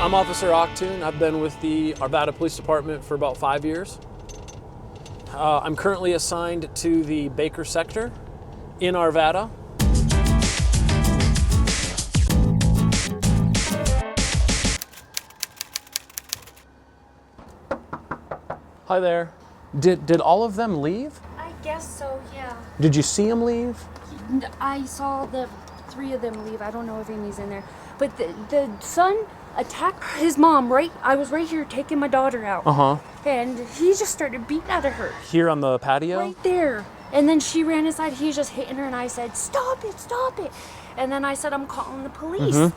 I'm Officer Auchtung. I've been with the Arvada Police Department for about 5 years. I'm currently assigned to the Baker sector in Arvada. Hi there. Did all of them leave? I guess so, yeah. Did you see them leave? I saw the 3 of them leave. I don't know if Amy's in there. But the son attacked his mom, right? I was right here taking my daughter out. And he just started beating at her. Here on the patio? Right there. And then she ran inside. He was just hitting her, and I said, stop it, stop it. And then I said, I'm calling the police.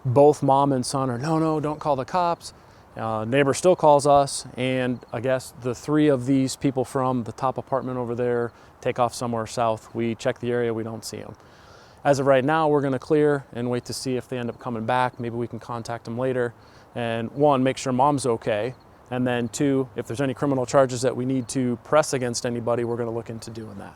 Both mom and son are, no, don't call the cops. Neighbor still calls us, and I guess the 3 of these people from the top apartment over there take off somewhere south. We check the area, we don't see them. As of right now, we're gonna clear and wait to see if they end up coming back. Maybe we can contact them later. And 1, make sure mom's okay. And then 2, if there's any criminal charges that we need to press against anybody, we're gonna look into doing that.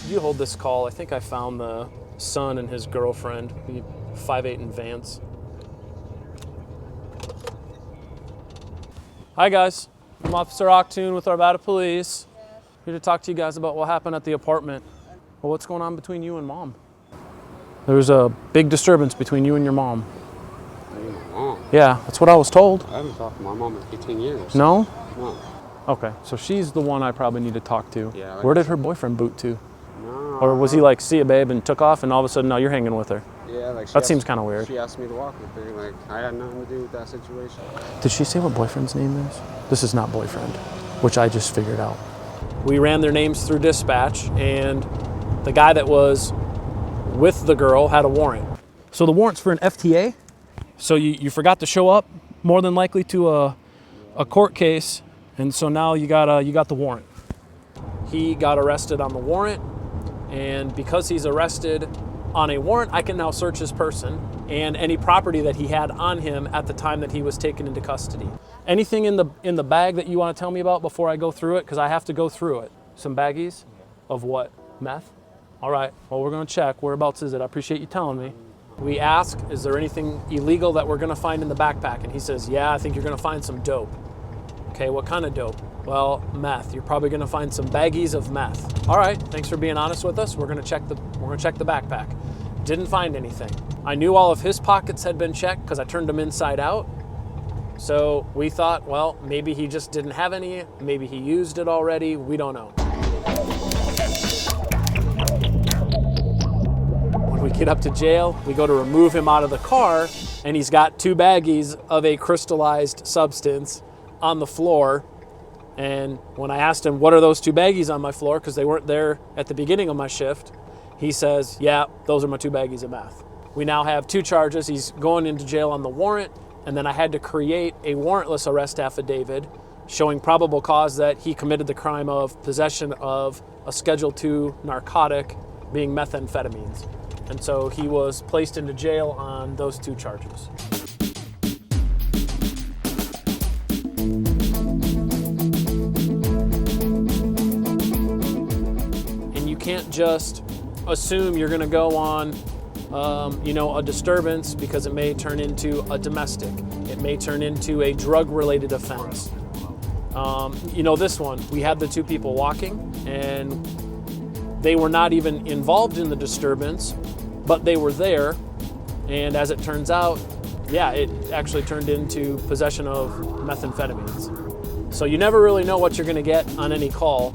You hold this call. I think I found the son and his girlfriend, 5'8" in Vance. Hi guys, I'm Officer Auchtung with Arvada Police. Here to talk to you guys about what happened at the apartment. Well, what's going on between you and mom? There was a big disturbance between you and your mom. My mom? Yeah, that's what I was told. I haven't talked to my mom in 15 years. No? No. Okay, so she's the one I probably need to talk to. Yeah. Where did her boyfriend boot to? No. Or was he like, see ya babe, and took off, and all of a sudden now you're hanging with her? Yeah, like That seems kind of weird. She asked me to walk with her. Like, I had nothing to do with that situation. Did she say what boyfriend's name is? This is not boyfriend, which I just figured out. We ran their names through dispatch, and the guy that was with the girl had a warrant. So the warrant's for an FTA? So you forgot to show up, more than likely to a court case, and so now you got the warrant. He got arrested on the warrant, and because he's arrested on a warrant, I can now search his person and any property that he had on him at the time that he was taken into custody. Anything in the bag that you want to tell me about before I go through it? Because I have to go through it. Some baggies of what? Meth? All right, well, we're going to check. Whereabouts is it? I appreciate you telling me. We ask, is there anything illegal that we're going to find in the backpack? And he says, yeah, I think you're going to find some dope. Okay, what kind of dope? Well, meth. You're probably going to find some baggies of meth. All right, thanks for being honest with us. We're going to check the backpack. Didn't find anything. I knew all of his pockets had been checked because I turned them inside out. So we thought, well, maybe he just didn't have any. Maybe he used it already. We don't know. When we get up to jail, we go to remove him out of the car, and he's got 2 baggies of a crystallized substance on the floor. And when I asked him, what are those 2 baggies on my floor, because they weren't there at the beginning of my shift, he says, yeah, those are my 2 baggies of meth. We now have 2 charges. He's going into jail on the warrant, and then I had to create a warrantless arrest affidavit showing probable cause that he committed the crime of possession of a Schedule II narcotic, being methamphetamines. And so he was placed into jail on those 2 charges. And you can't just assume you're going to go on a disturbance, because it may turn into a domestic. It may turn into a drug-related offense. This one, we had the 2 people walking, and they were not even involved in the disturbance, but they were there. And as it turns out, yeah, it actually turned into possession of methamphetamines. So you never really know what you're going to get on any call.